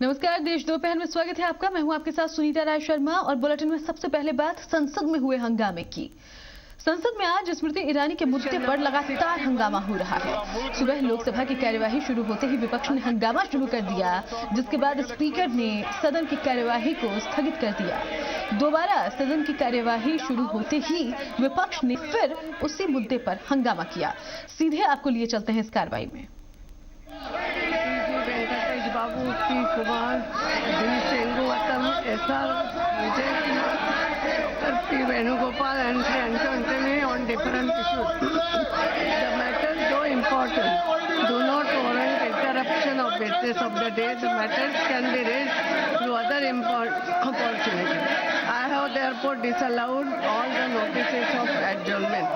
नमस्कार, देश दोपहर में स्वागत है आपका। मैं हूं आपके साथ सुनीता राय शर्मा और बुलेटिन में सबसे पहले बात संसद में हुए हंगामे की। संसद में आज स्मृति ईरानी के मुद्दे पर लगातार हंगामा हो रहा है। सुबह लोकसभा की कार्यवाही शुरू होते ही विपक्ष ने हंगामा शुरू कर दिया, जिसके बाद स्पीकर ने सदन की कार्यवाही को स्थगित कर दिया। दोबारा सदन की कार्यवाही शुरू होते ही विपक्ष ने फिर उसी मुद्दे पर हंगामा किया। सीधे आपको लिए चलते हैं इस कार्रवाई में। बाबू P Kumar, D सेंगुवतम, SR Vijay Kumar, Dr. P. Venugopal and Antony on different issues. The matter though important do not warrant interruption of business of the day. The matters can be raised through other opportunities. I have therefore disallowed all the notices of adjournment.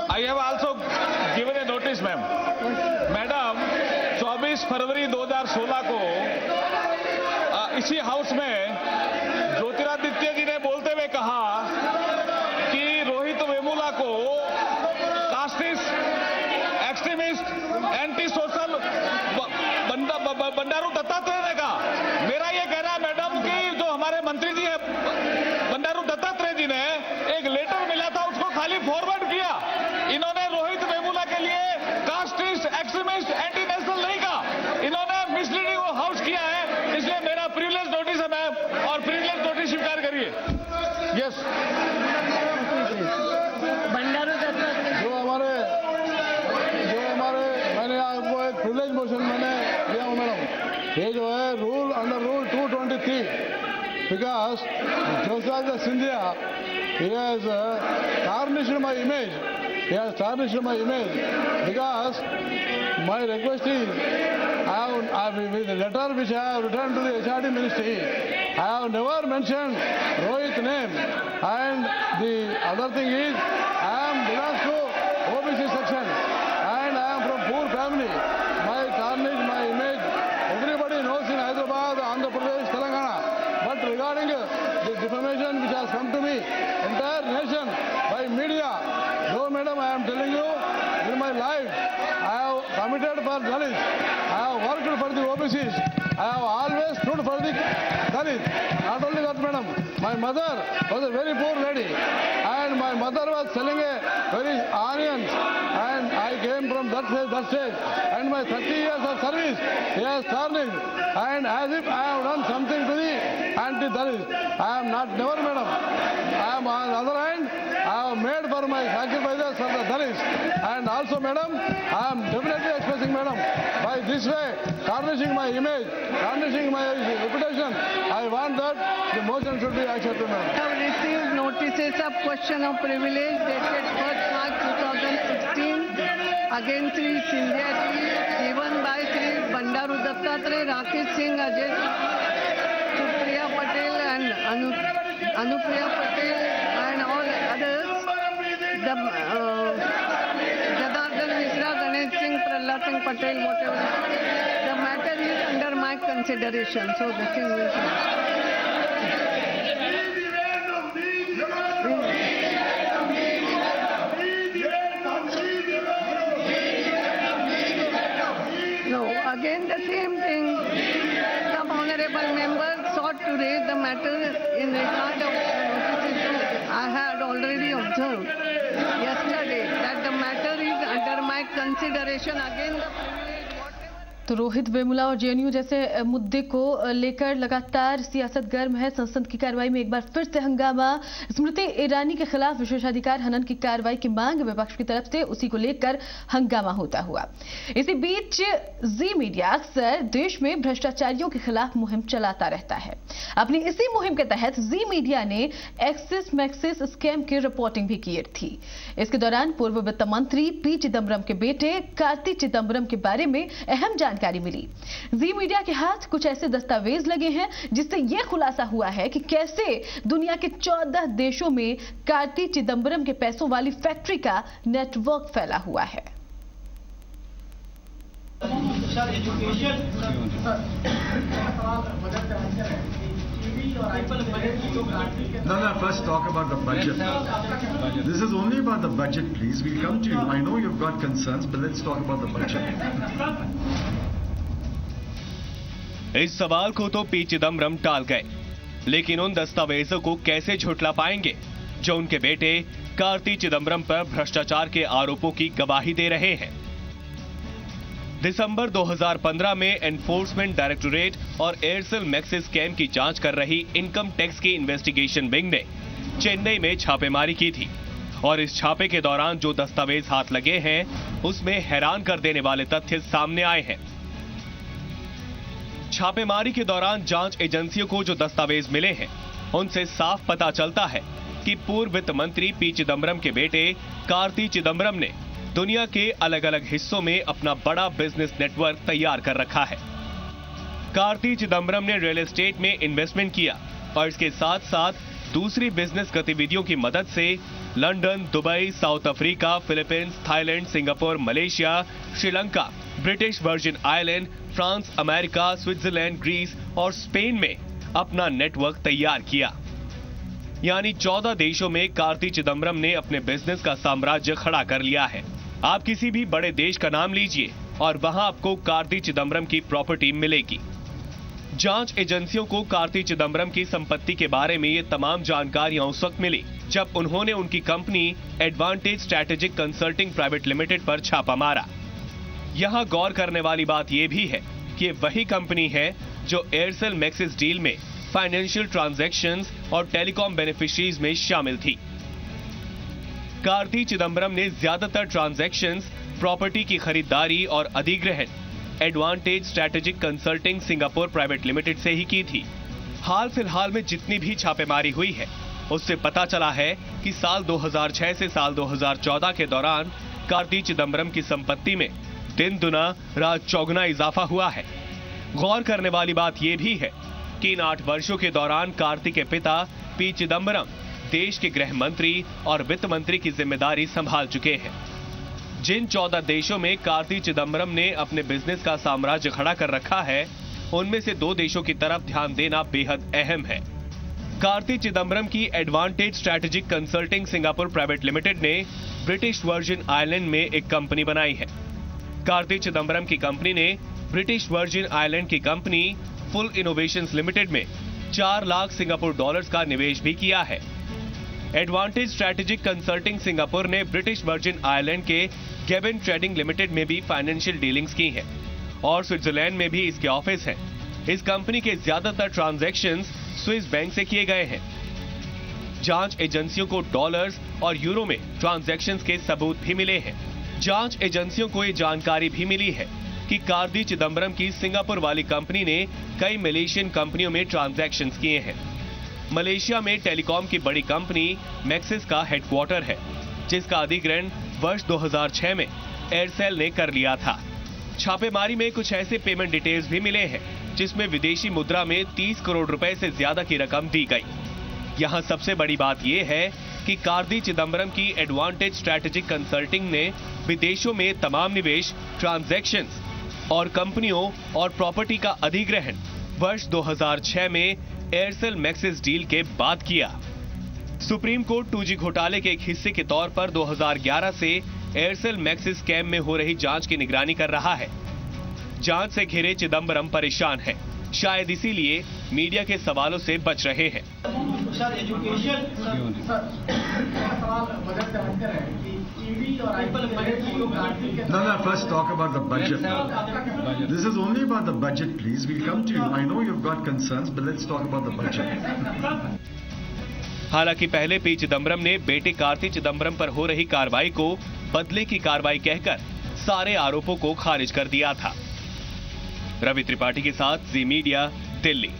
I have also given a notice, ma'am. Madam 24 फरवरी 2016 को इसी house में ज्योतिरादित्य जी ने बोलते हुए कहा कि रोहित वेमुला को casteist, extremist, anti social Bandaru Dattatreya ने कहा। मेरा ये कहना है मैडम कि जो हमारे मंत्री जी है बंडारू दत्तात्रेय जी ने एक लेटर मिला था, उसको खाली फॉरवर्ड किया। इन्होंने रोहित वेमुला के लिए कास्टिस्ट, एक्सट्रीमिस्ट, एंटी नेशनल नहीं कहा। इन्होंने मिसलीडिंग हाउस किया है, इसलिए मेरा प्रिविलेज नोटिस है मैम, और प्रिविलेज नोटिस स्वीकार करिए। यस, बंडारू दत्तात्रेय जो हमारे मैंने आपको एक प्रिविलेज मोशन मैंने दिया हूँ मैडम। ये जो है rule under rule 223, because Jyotiradittya Scindia, he has tarnished my image. He has tarnished my image because my request is, with the letter which I have returned to the HRD Ministry, I have never mentioned Rohit's name. And the other thing is, I am belongs to OBC section and I am from poor family. My tarnished my image, everybody knows in Hyderabad, Andhra Pradesh, Telangana. But regarding the defamation which has come to me, entire nation by media, no madam, I am telling you, in my life, I have committed for Dalits, I have worked for the OBCs, I have always stood for the Dalits. Not only that madam, my mother was a very poor lady and my mother was selling a very onions and I came from that stage and my 30 years of service, he has tarnished and as if I have done something to the anti-Dalit. I am not, never madam. I am on the other hand, I have made for my sacrifices for the Dalits. And also madam, I am definitely expressing madam, by this way, tarnishing my image, tarnishing my reputation, I want that the motion should be accepted madam. I have received notices of question of privilege dated 1st March 2016 against Sri Scindia given by Sri Bandaru Dattatreya, Rakesh Singh, Ajay, Supriya Patel and Anupriya Patel and all others. The Jadardhan Mishra, Ganesh Singh, Prahlad Singh Patel, whatever. The matter is under my consideration. So the thing is. No, again the same thing. Some honorable member sought to raise the matter in regard of notices. I had already observed yesterday that the matter is under my consideration. Again the तो रोहित वेमुला और JNU जैसे मुद्दे को लेकर लगातार सियासत गर्म है। संसद की कार्रवाई में एक बार फिर से हंगामा। स्मृति ईरानी के खिलाफ विशेषाधिकार हनन की कार्रवाई की मांग विपक्ष की तरफ से, उसी को लेकर हंगामा होता हुआ। इसी बीच जी मीडिया अक्सर देश में भ्रष्टाचारियों के खिलाफ मुहिम चलाता रहता है। अपनी इसी मुहिम के तहत जी मीडिया ने एक्सिस मैक्सिस स्कैम की रिपोर्टिंग भी की थी। इसके दौरान पूर्व वित्त मंत्री पी चिदम्बरम के बेटे कार्ति चिदम्बरम के बारे में अहम जानकारी मिली। जी मीडिया के हाथ कुछ ऐसे दस्तावेज लगे हैं जिससे यह खुलासा हुआ है कि कैसे दुनिया के 14 देशों में कार्ति चिदम्बरम के पैसों वाली फैक्ट्री का नेटवर्क फैला हुआ है। No, first talk about the budget. This is only about the budget, please. We'll come to you. I know you've got concerns, but let's talk about the budget. इस सवाल को तो पी चिदम्बरम टाल गए, लेकिन उन दस्तावेजों को कैसे झुठला पाएंगे जो उनके बेटे कार्ति चिदम्बरम पर भ्रष्टाचार के आरोपों की गवाही दे रहे हैं। दिसंबर 2015 में एनफोर्समेंट डायरेक्टोरेट और एयरसेल मैक्सिस स्कैम की जांच कर रही इनकम टैक्स की इन्वेस्टिगेशन विंग ने चेन्नई में छापेमारी की थी और इस छापे के दौरान जो दस्तावेज हाथ लगे हैं उसमें हैरान कर देने वाले तथ्य सामने आए हैं। छापेमारी के दौरान जांच एजेंसियों को जो दस्तावेज मिले हैं उनसे साफ पता चलता है कि पूर्व वित्त मंत्री पी चिदम्बरम के बेटे कार्ति चिदम्बरम ने दुनिया के अलग अलग हिस्सों में अपना बड़ा बिजनेस नेटवर्क तैयार कर रखा है। कार्ति चिदम्बरम ने रियल एस्टेट में इन्वेस्टमेंट किया और इसके साथ साथ दूसरी बिजनेस गतिविधियों की मदद से London, Dubai, South Africa, Philippines, Thailand, Singapore, Malaysia, Sri Lanka, British Virgin Island, France, America, Switzerland, Greece और स्पेन में अपना नेटवर्क तैयार किया। यानी 14 देशों में कार्ति चिदम्बरम ने अपने बिजनेस का साम्राज्य खड़ा कर लिया है। आप किसी भी बड़े देश का नाम लीजिए और वहां आपको कार्ति चिदम्बरम की प्रॉपर्टी मिलेगी। जांच एजेंसियों को कार्ति चिदम्बरम की संपत्ति के बारे में ये तमाम जानकारियां उस वक्त मिली जब उन्होंने उनकी company advantage strategic consulting private limited पर छापा मारा। यहां गौर करने वाली बात यह भी है कि वही कंपनी है जो एयरसेल मैक्सिस डील में फाइनेंशियल ट्रांजैक्शंस और टेलीकॉम बेनिफिशियरीज में शामिल थी। कार्ति चिदम्बरम ने ज्यादातर ट्रांजैक्शंस, प्रॉपर्टी की खरीदारी और अधिग्रहण advantage strategic consulting Singapore private limited से ही की थी। हाल फिलहाल में जितनी भी छापेमारी हुई है उससे पता चला है कि साल 2006 से साल 2014 के दौरान कार्ति चिदम्बरम की संपत्ति में दिन दुना रात चौगुना इजाफा हुआ है। गौर करने वाली बात यह भी है कि इन 8 वर्षों के दौरान कार्ति के पिता पी चिदम्बरम देश के गृह मंत्री और वित्त मंत्री की जिम्मेदारी संभाल चुके हैं। जिन 14 देशों में कार्ति चिदम्बरम ने अपने बिजनेस का साम्राज्य खड़ा कर रखा है उनमें से 2 देशों की तरफ ध्यान देना बेहद अहम है। कार्ति चिदम्बरम की advantage strategic consulting Singapore private limited ने ब्रिटिश वर्जिन आइलैंड में एक कंपनी बनाई है। कार्ति चिदम्बरम की कंपनी ने ब्रिटिश वर्जिन आइलैंड की कंपनी फुल इनोवेशंस लिमिटेड में 4 लाख सिंगापुर डॉलर्स का निवेश भी किया है। एडवांटेज स्ट्रैटेजिक कंसल्टिंग सिंगापुर ने ब्रिटिश वर्जिन आइलैंड के गेबन ट्रेडिंग लिमिटेड में भी फाइनेंशियल डीलिंग्स की हैं और स्विट्जरलैंड में भी इसके ऑफिस हैं। इस कंपनी के ज्यादातर ट्रांजैक्शंस स्विस बैंक से किए गए हैं। जांच एजेंसियों को डॉलर्स और यूरो में ट्रांजैक्शंस के सबूत भी मिले हैं। जांच एजेंसियों को ये जानकारी भी मिली है कि कार्ति चिदम्बरम की सिंगापुर वाली कंपनी ने कई मलेशियन कंपनियों में ट्रांजैक्शंस किए हैं। मलेशिया में टेलीकॉम की बड़ी कंपनी मैक्सिस का हेडक्वार्टर है जिसका अधिग्रहण वर्ष 2006 में एयरसेल ने कर लिया था। छापेमारी में कुछ ऐसे पेमेंट डिटेल्स भी मिले हैं जिसमें विदेशी मुद्रा में 30 करोड़ रुपए से ज्यादा की रकम दी गई। यहां सबसे बड़ी बात यह है कि कार्ति चिदम्बरम की एडवांटेज स्ट्रैटेजिक कंसल्टिंग ने विदेशों में तमाम निवेश, ट्रांजैक्शंस और कंपनियों और प्रॉपर्टी का अधिग्रहण वर्ष 2006 में एयरसेल मैक्सिस डील के बाद किया। सुप्रीम कोर्ट 2G घोटाले के एक हिस्से के तौर पर 2011 से एयरसेल मैक्सिस स्कैम में हो रही जांच की निगरानी कर रहा है। जांच से घिरे चिदम्बरम परेशान है, शायद इसीलिए मीडिया के सवालों से बच रहे हैं। No, first talk about the budget. This is only about the budget, please. We'll come to you. I know you've got concerns, but let's talk about the budget. हालांकि पहले पी चिदम्बरम ने बेटे कार्ति चिदम्बरम पर हो रही कार्रवाई को बदले की कार्रवाई कहकर सारे आरोपों को खारिज कर दिया था। रवि त्रिपाठी के साथ जी मीडिया, दिल्ली।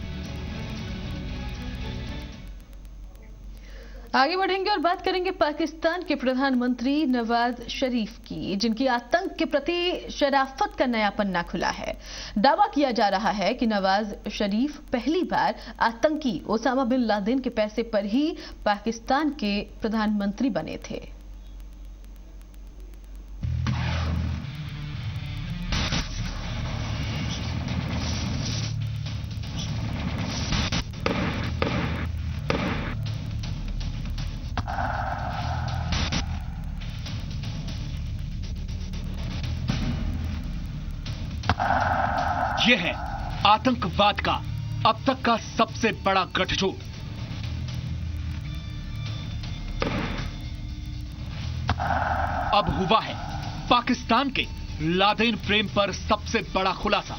आगे बढ़ेंगे और बात करेंगे पाकिस्तान के प्रधानमंत्री नवाज शरीफ की, जिनकी आतंक के प्रति शराफत का नया पन्ना खुला है। दावा किया जा रहा है कि नवाज शरीफ पहली बार आतंकी ओसामा बिन लादेन के पैसे पर ही पाकिस्तान के प्रधानमंत्री बने थे। यह है आतंकवाद का अब तक का सबसे बड़ा गठजोड़। अब हुआ है पाकिस्तान के लादेन प्रेम पर सबसे बड़ा खुलासा।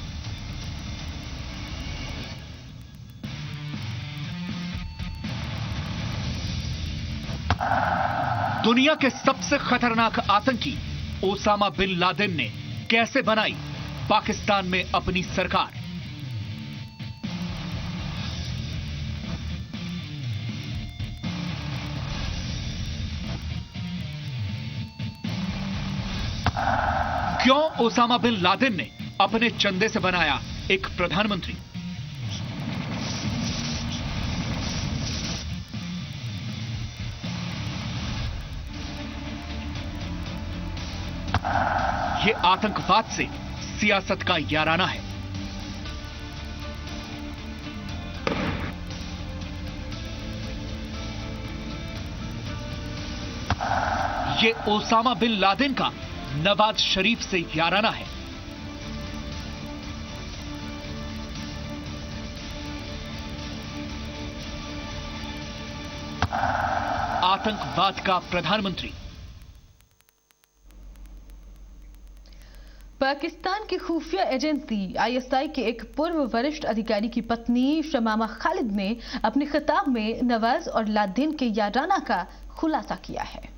दुनिया के सबसे खतरनाक आतंकी ओसामा बिन लादेन ने कैसे बनाई पाकिस्तान में अपनी सरकार। क्यों ओसामा बिन लादेन ने अपने चंदे से बनाया एक प्रधानमंत्री। यह आतंकवाद से सियासत का याराना है। यह ओसामा बिन लादेन का नवाज शरीफ से याराना है। आतंकवाद का प्रधानमंत्री। पाकिस्तान की खुफिया एजेंसी आईएसआई के एक पूर्व वरिष्ठ अधिकारी की पत्नी शमामा खालिद ने अपने खिताब में नवाज और लादेन के याराना का खुलासा किया है।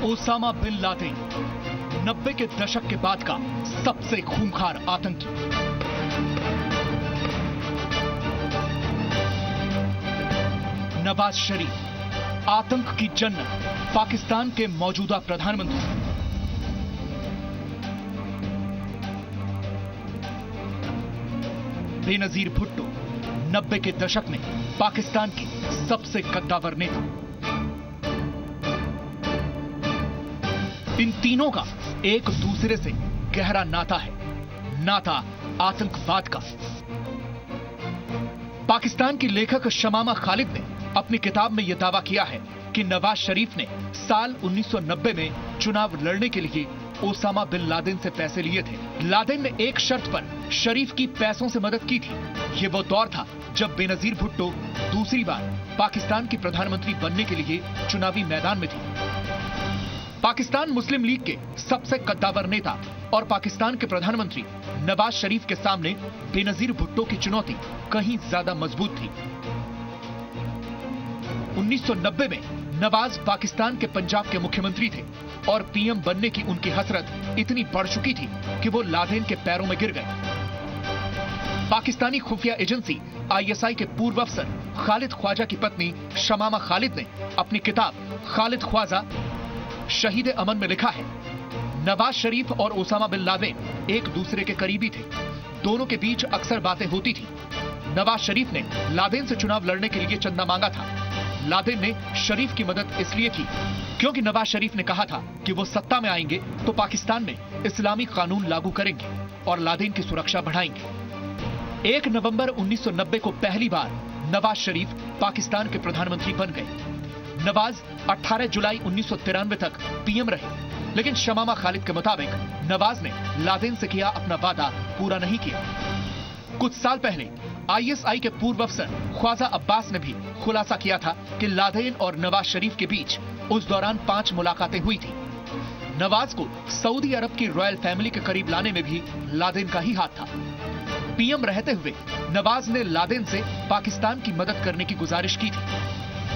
ओसामा बिन लादेन 90 के दशक के बाद का सबसे खूंखार आतंकी। नवाज शरीफ आतंक की जन्नत, पाकिस्तान के मौजूदा प्रधानमंत्री। बेनजीर भुट्टो 90 के दशक में पाकिस्तान के सबसे कद्दावर नेता। इन तीनों का एक दूसरे से गहरा नाता है, नाता आतंकवाद का। पाकिस्तान की लेखक शमामा खालिद ने अपनी किताब में यह दावा किया है कि नवाज शरीफ ने साल 1990 में चुनाव लड़ने के लिए ओसामा बिन लादेन से पैसे लिए थे। लादेन ने एक शर्त पर शरीफ की पैसों से मदद की थी। यह वो दौर था जब बेनजीर भुट्टो दूसरी बार पाकिस्तान की प्रधानमंत्री बनने के लिए चुनावी मैदान में थी। पाकिस्तान मुस्लिम लीग के सबसे कद्दावर नेता और पाकिस्तान के प्रधानमंत्री नवाज शरीफ के सामने बेनजीर भुट्टो की चुनौती कहीं ज्यादा मजबूत थी। 1990 में नवाज पाकिस्तान के पंजाब के मुख्यमंत्री थे और पीएम बनने की उनकी हसरत इतनी बढ़ चुकी थी कि वो लादेन के पैरों में गिर गए। पाकिस्तानी खुफिया एजेंसी आईएसआई के पूर्व अफसर खालिद ख्वाजा की पत्नी शमामा खालिद ने अपनी किताब खालिद ख्वाजा शहीद अमन में लिखा है, नवाज शरीफ और ओसामा बिन लादेन एक दूसरे के करीबी थे। दोनों के बीच अक्सर बातें होती थी। नवाज शरीफ ने लादेन से चुनाव लड़ने के लिए चंदा मांगा था। लादेन ने शरीफ की मदद इसलिए की क्योंकि नवाज शरीफ ने कहा था कि वो सत्ता में आएंगे तो पाकिस्तान में इस्लामी कानून लागू करेंगे और लादेन की सुरक्षा बढ़ाएंगे। 1 नवंबर 1990 को पहली बार नवाज शरीफ पाकिस्तान के प्रधानमंत्री बन गए। नवाज 18 जुलाई 1993 तक पीएम रहे, लेकिन शमामा खालिद के मुताबिक नवाज ने लादेन से किया अपना वादा पूरा नहीं किया। कुछ साल पहले आईएसआई के पूर्व अफसर ख्वाजा अब्बास ने भी खुलासा किया था कि लादेन और नवाज शरीफ के बीच उस दौरान 5 मुलाकातें हुई थी। नवाज को सऊदी अरब की रॉयल फैमिली के करीब लाने में भी लादेन का ही हाथ था। पीएम रहते हुए नवाज ने लादेन से पाकिस्तान की मदद करने की गुजारिश की थी।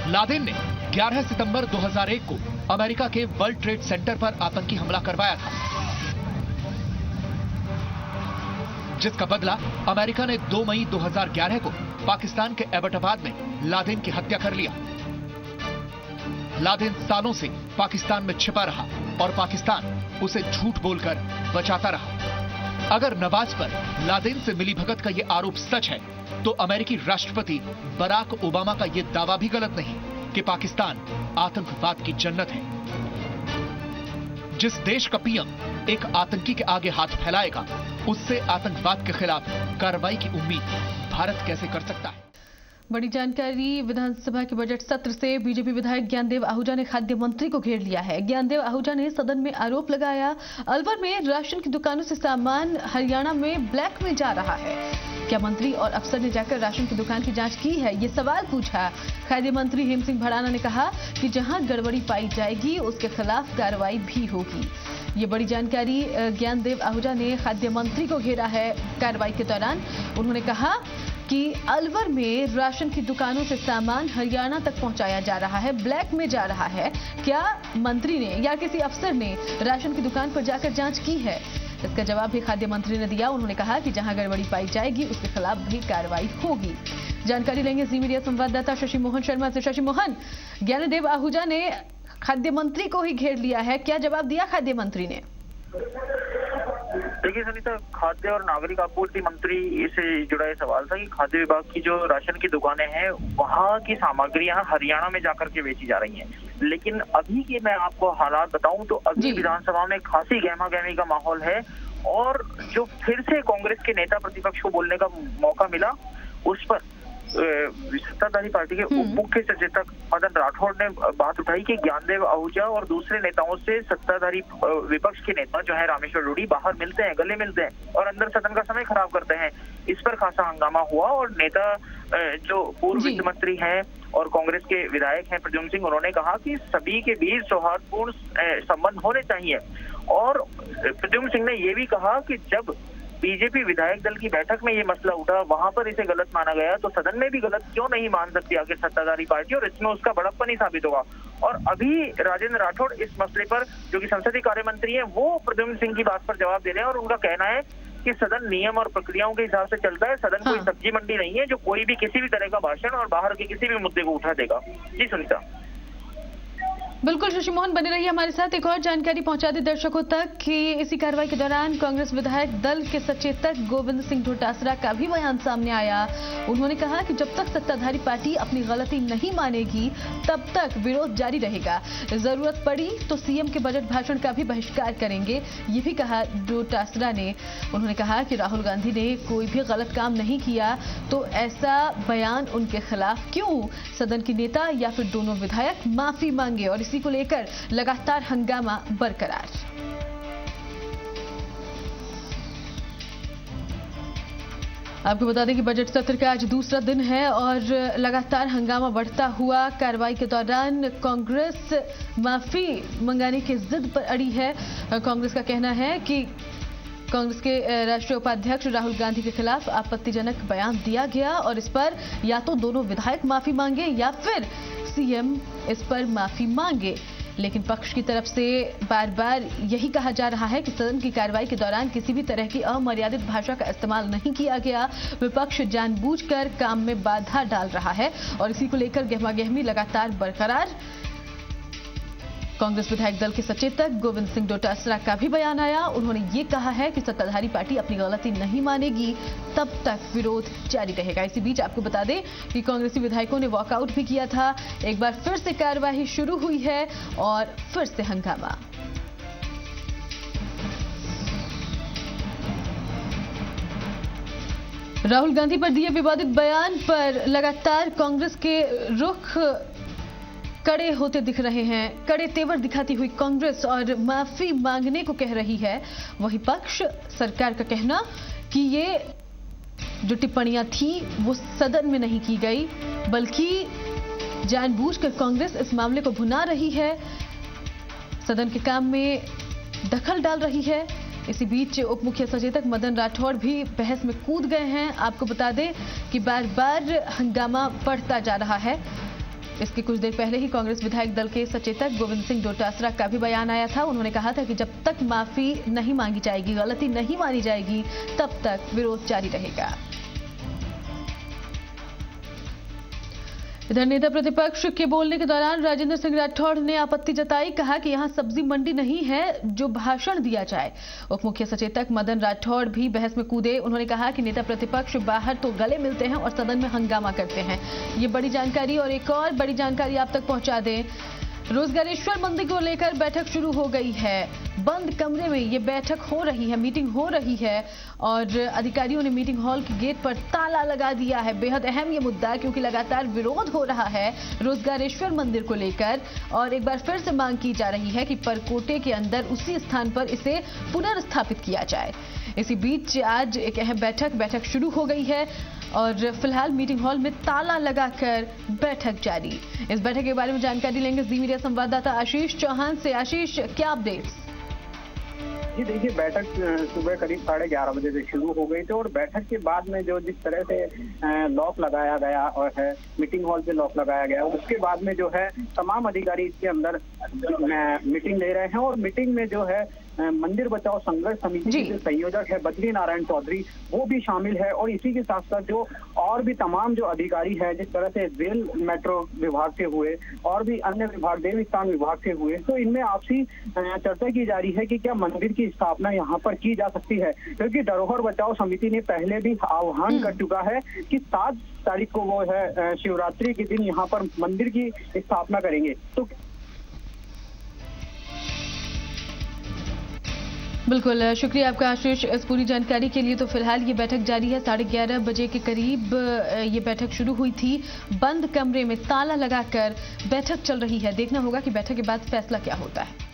लादेन ने 11 सितंबर 2001 को अमेरिका के वर्ल्ड ट्रेड सेंटर पर आतंकी हमला करवाया था, जिसका बदला अमेरिका ने 2 मई 2011 को पाकिस्तान के एबटाबाद में लादेन की हत्या कर लिया। लादेन सालों से पाकिस्तान में छिपा रहा और पाकिस्तान उसे झूठ बोलकर बचाता रहा। अगर नवाज पर लादेन से मिलीभगत का यह आरोप सच है तो अमेरिकी राष्ट्रपति बराक ओबामा का यह दावा भी गलत नहीं कि पाकिस्तान आतंकवाद की जन्नत है। जिस देश का पीएम एक आतंकी के आगे हाथ फैलाएगा, उससे आतंकवाद के खिलाफ कार्रवाई की उम्मीद भारत कैसे कर सकता है? बड़ी जानकारी। विधानसभा के बजट सत्र से बीजेपी विधायक ज्ञानदेव आहूजा ने खाद्य मंत्री को घेर लिया है। ज्ञानदेव आहूजा ने सदन में आरोप लगाया, अलवर में राशन की दुकानों से सामान हरियाणा में ब्लैक में जा रहा है। क्या मंत्री और अफसर ने जाकर राशन की दुकान की जांच की है, ये सवाल पूछा। खाद्य मंत्री हेम सिंह भड़ाना ने कहा कि जहां गड़बड़ी पाई जाएगी उसके खिलाफ कार्रवाई भी होगी। ये बड़ी जानकारी। ज्ञानदेव आहूजा ने खाद्य मंत्री को घेरा है। कार्रवाई के दौरान उन्होंने कहा कि अलवर में राशन की दुकानों से सामान हरियाणा तक पहुंचाया जा रहा है, ब्लैक में जा रहा है। क्या मंत्री ने या किसी अफसर ने राशन की दुकान पर जाकर जांच की है? इसका जवाब भी खाद्य मंत्री ने दिया। उन्होंने कहा कि जहां गड़बड़ी पाई जाएगी उसके खिलाफ भी कार्रवाई होगी। जानकारी लेंगे जी मीडिया संवाददाता शशि मोहन शर्मा से। शशि मोहन, ज्ञानदेव आहूजा ने खाद्य मंत्री को ही घेर लिया है, क्या जवाब दिया खाद्य मंत्री ने? देखिए सुनीता, खाद्य और नागरिक आपूर्ति मंत्री से जुड़ा ये सवाल था कि खाद्य विभाग की जो राशन की दुकानें हैं वहाँ की सामग्रियां हरियाणा में जाकर के बेची जा रही हैं। लेकिन अभी के मैं आपको हालात बताऊं तो अभी विधानसभा में खासी गहमा गहमी का माहौल है और जो फिर से कांग्रेस के नेता प्रतिपक्ष को बोलने का मौका मिला उस पर सत्ताधारी पार्टी के उप मुख्य सचेतक मदन राठौड़ ने बात उठाई कि ज्ञानदेव आहूजा और दूसरे नेताओं से सत्ताधारी विपक्ष के नेता जो है रामेश्वर डूडी बाहर मिलते हैं, गले मिलते हैं और अंदर सदन का समय खराब करते हैं। इस पर खासा हंगामा हुआ और नेता जो पूर्व वित्त मंत्री हैं और कांग्रेस के विधायक हैं प्रद्युम्न सिंह, उन्होंने कहा कि सभी के बीच सौहार्दपूर्ण संबंध होने चाहिए। और प्रद्युम्न सिंह ने ये भी कहा कि जब बीजेपी विधायक दल की बैठक में ये मसला उठा, वहां पर इसे गलत माना गया, तो सदन में भी गलत क्यों नहीं मान सकती आखिर सत्ताधारी पार्टी, और इसमें उसका बड़प्पन ही साबित होगा। और अभी राजेंद्र राठौड़ इस मसले पर, जो कि संसदीय कार्य मंत्री हैं, वो प्रद्युम्न सिंह की बात पर जवाब दे रहे हैं और उनका कहना है कि सदन नियम और प्रक्रियाओं के हिसाब से चलता है। सदन कोई सब्जी मंडी नहीं है जो कोई भी किसी भी तरह का भाषण और बाहर के किसी भी मुद्दे को उठा देगा। जी सुनीता। बिल्कुल शशि मोहन बने रहिए हमारे साथ। एक और जानकारी पहुंचा दी दर्शकों तक कि इसी कार्रवाई के दौरान कांग्रेस विधायक दल के सचेतक गोविंद सिंह डोटासरा का भी बयान सामने आया। उन्होंने कहा कि जब तक सत्ताधारी पार्टी अपनी गलती नहीं मानेगी तब तक विरोध जारी रहेगा, जरूरत पड़ी तो सीएम के बजट भाषण का भी बहिष्कार करेंगे, ये भी कहा डोटासरा ने। उन्होंने कहा कि राहुल गांधी ने कोई भी गलत काम नहीं किया तो ऐसा बयान उनके खिलाफ क्यों? सदन के नेता या फिर दोनों विधायक माफी मांगे और इसी को लेकर लगातार हंगामा बरकरार। आपको बता दें कि बजट सत्र का आज दूसरा दिन है और लगातार हंगामा बढ़ता हुआ। कार्रवाई के दौरान कांग्रेस माफी मंगाने की जिद पर अड़ी है। कांग्रेस का कहना है कि कांग्रेस के राष्ट्रीय उपाध्यक्ष राहुल गांधी के खिलाफ आपत्तिजनक बयान दिया गया और इस पर या तो दोनों विधायक माफी मांगे या फिर सीएम इस पर माफी मांगे। लेकिन पक्ष की तरफ से बार बार यही कहा जा रहा है कि सदन की कार्रवाई के दौरान किसी भी तरह की अमर्यादित भाषा का इस्तेमाल नहीं किया गया। विपक्ष जानबूझकर काम में बाधा डाल रहा है और इसी को लेकर गहमागहमी लगातार बरकरार। कांग्रेस विधायक दल के सचेतक गोविंद सिंह डोटासरा का भी बयान आया। उन्होंने ये कहा है कि सत्ताधारी पार्टी अपनी गलती नहीं मानेगी तब तक विरोध जारी रहेगा। इसी बीच आपको बता दें कि कांग्रेसी विधायकों ने वॉकआउट भी किया था। एक बार फिर से कार्यवाही शुरू हुई है और फिर से हंगामा। राहुल गांधी पर दिए विवादित बयान पर लगातार कांग्रेस के रुख कड़े होते दिख रहे हैं। कड़े तेवर दिखाती हुई कांग्रेस और माफी मांगने को कह रही है। वही पक्ष सरकार का कहना कि ये जो टिप्पणियां थी वो सदन में नहीं की गई बल्कि जानबूझकर कांग्रेस इस मामले को भुना रही है, सदन के काम में दखल डाल रही है। इसी बीच उप मुख्य सचेतक मदन राठौड़ भी बहस में कूद गए हैं। आपको बता दें कि बार बार हंगामा बढ़ता जा रहा है। इसके कुछ देर पहले ही कांग्रेस विधायक दल के सचेतक गोविंद सिंह डोटासरा का भी बयान आया था। उन्होंने कहा था कि जब तक माफी नहीं मांगी जाएगी, गलती नहीं मानी जाएगी, तब तक विरोध जारी रहेगा। इधर नेता प्रतिपक्ष के बोलने के दौरान राजेंद्र सिंह राठौड़ ने आपत्ति जताई। कहा कि यहां सब्जी मंडी नहीं है जो भाषण दिया जाए। उप मुख्य सचेतक मदन राठौड़ भी बहस में कूदे। उन्होंने कहा कि नेता प्रतिपक्ष बाहर तो गले मिलते हैं और सदन में हंगामा करते हैं। ये बड़ी जानकारी और एक और बड़ी जानकारी आप तक पहुंचा दें। रोजगारेश्वर मंदिर को लेकर बैठक शुरू हो गई है। बंद कमरे में ये बैठक हो रही है, मीटिंग हो रही है और अधिकारियों ने मीटिंग हॉल के गेट पर ताला लगा दिया है। बेहद अहम ये मुद्दा है क्योंकि लगातार विरोध हो रहा है रोजगारेश्वर मंदिर को लेकर और एक बार फिर से मांग की जा रही है कि परकोटे के अंदर उसी स्थान पर इसे पुनर्स्थापित किया जाए। इसी बीच आज एक अहम बैठक शुरू हो गई है और फिलहाल मीटिंग हॉल में ताला लगाकर बैठक जारी। इस बैठक के बारे में जानकारी लेंगे जी मीडिया संवाददाता आशीष चौहान से। आशीष, क्या अपडेट्स? जी देखिए, बैठक सुबह करीब 11:30 बजे से शुरू हो गई थी और बैठक के बाद में जो जिस तरह से लॉक लगाया गया और है मीटिंग हॉल पे लॉक लगाया गया, उसके बाद में जो है तमाम अधिकारी इसके अंदर मीटिंग ले रहे हैं और मीटिंग में जो है मंदिर बचाओ संघर्ष समिति के जो संयोजक है बद्री नारायण चौधरी, वो भी शामिल है और इसी के साथ साथ जो और भी तमाम जो अधिकारी है, जिस तरह से रेल मेट्रो विभाग के हुए और भी अन्य विभाग देवस्थान विभाग के हुए, तो इनमें आपसी चर्चा की जा रही है कि क्या मंदिर की स्थापना यहाँ पर की जा सकती है, क्योंकि धरोहर बचाओ समिति ने पहले भी आह्वान कर चुका है कि 7 तारीख को वो है शिवरात्रि के दिन यहाँ पर मंदिर की स्थापना करेंगे। तो बिल्कुल, शुक्रिया आपका आशीष इस पूरी जानकारी के लिए। तो फिलहाल ये बैठक जारी है। 11:30 बजे के करीब ये बैठक शुरू हुई थी। बंद कमरे में ताला लगाकर बैठक चल रही है। देखना होगा कि बैठक के बाद फैसला क्या होता है।